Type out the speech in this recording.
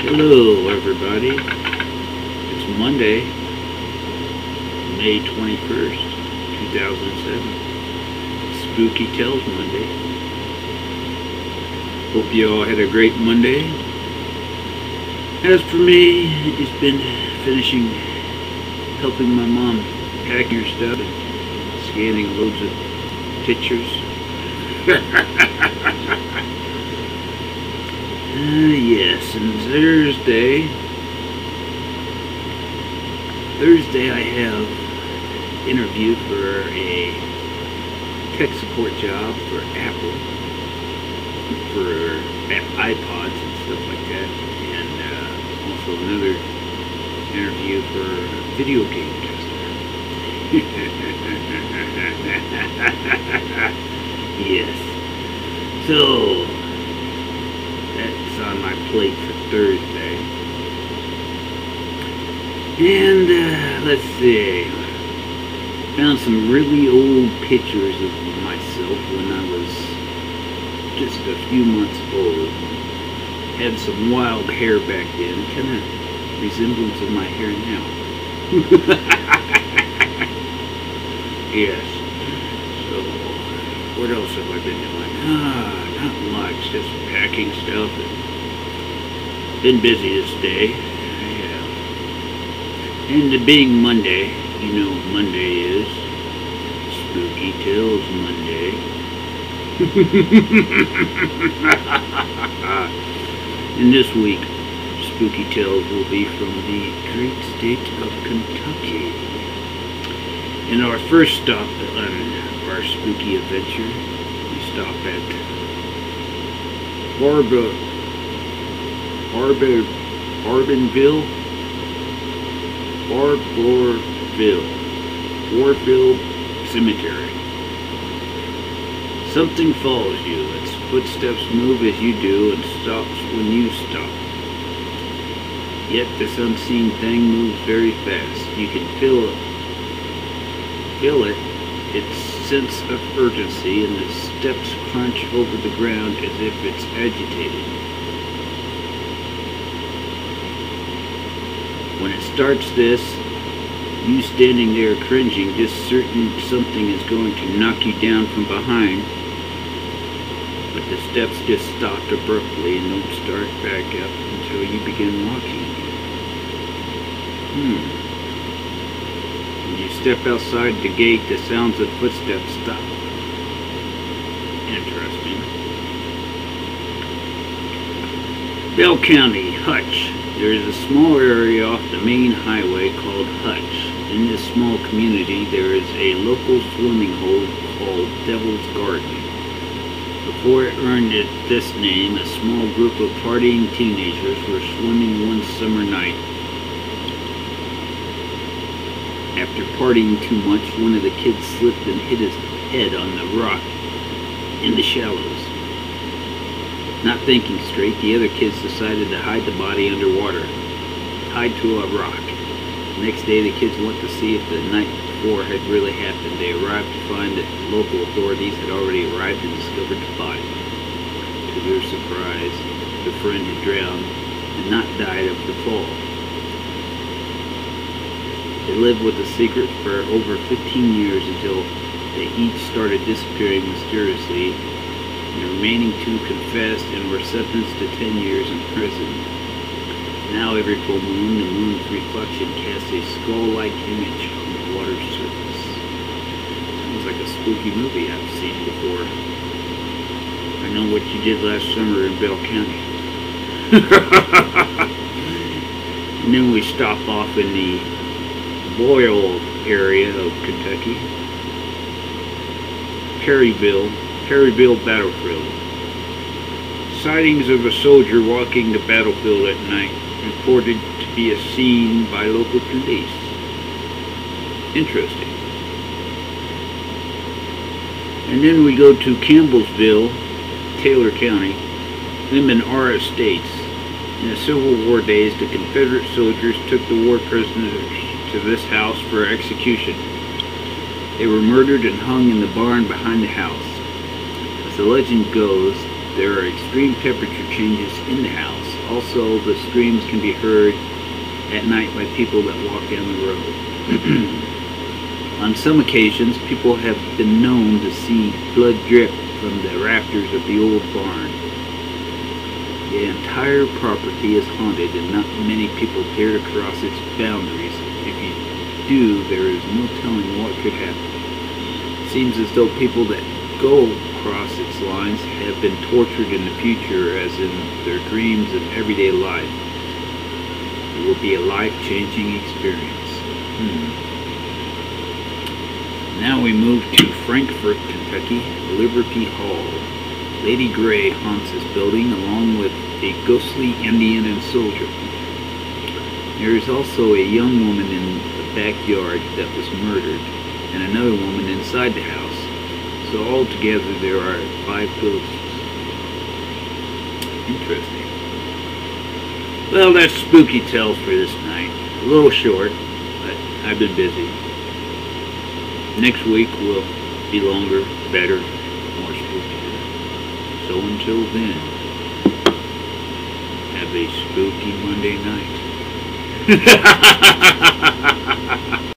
Hello, everybody. It's Monday, May 21st, 2007. Spooky Tales Monday. Hope you all had a great Monday. As for me, it's been finishing helping my mom pack her stuff and scanning loads of pictures. Yes, and Thursday I have interview for a tech support job for Apple, for iPods and stuff like that, and also another interview for a video game tester. Yes. So that's on my plate for Thursday. And let's see. Found some really old pictures of myself when I was just a few months old. Had some wild hair back then, kind of resemblance of my hair now. Yes. So, what else have I been doing? Not much, just packing stuff. And been busy this day. Yeah. And it being Monday, you know Monday is Spooky Tales Monday. And this week, Spooky Tales will be from the great state of Kentucky. In our first stop on our spooky adventure, we stop at Warville Cemetery. Something follows you. Its footsteps move as you do and stops when you stop. Yet this unseen thing moves very fast. You can feel it, its sense of urgency, and the steps crunch over the ground as if it's agitated. When it starts this, you standing there cringing, just certain something is going to knock you down from behind, but the steps just stopped abruptly and don't start back up until you begin walking again. When you step outside the gate, the sounds of footsteps stop. Interesting. Bell County, Hutch. There is a small area off the main highway called Hutch. In this small community, there is a local swimming hole called Devil's Garden. Before it earned this name, a small group of partying teenagers were swimming one summer night. After partying too much, one of the kids slipped and hit his head on the rock in the shallows. Not thinking straight, the other kids decided to hide the body underwater, tied to a rock. The next day, the kids went to see if the night before had really happened. They arrived to find that local authorities had already arrived and discovered the body. To their surprise, the friend had drowned and not died of the fall. They lived with the secret for over 15 years until they each started disappearing mysteriously. The remaining two confessed and were sentenced to 10 years in prison. Now every full moon, the moon's reflection casts a skull-like image on the water's surface. Sounds like a spooky movie I've seen before. I know what you did last summer in Bell County. And then we stop off in the Boyle area of Kentucky. Perryville Battlefield. Sightings of a soldier walking the battlefield at night reported to be seen by local police. Interesting. And then we go to Campbellsville, Taylor County, them in our estates. In the Civil War days, the Confederate soldiers took the war prisoners to this house for execution. They were murdered and hung in the barn behind the house. As the legend goes, There are extreme temperature changes in the house. Also, the screams can be heard at night by people that walk down the road. On some occasions, people have been known to see blood drip from the rafters of the old barn. The entire property is haunted and not many people dare to cross its boundaries. If you do, there is no telling what could happen. It seems as though people that go across its lines have been tortured in the future, as in their dreams and everyday life. It will be a life-changing experience. Now we move to Frankfort, Kentucky, Liberty Hall. Lady Grey haunts this building along with a ghostly Indian and soldier. There is also a young woman in the backyard that was murdered, and another woman inside the house. So altogether there are 5 ghosts. Interesting. Well, that's Spooky Tales for this night. A little short, but I've been busy. Next week will be longer, better, more spooky. So until then, have a spooky Monday night.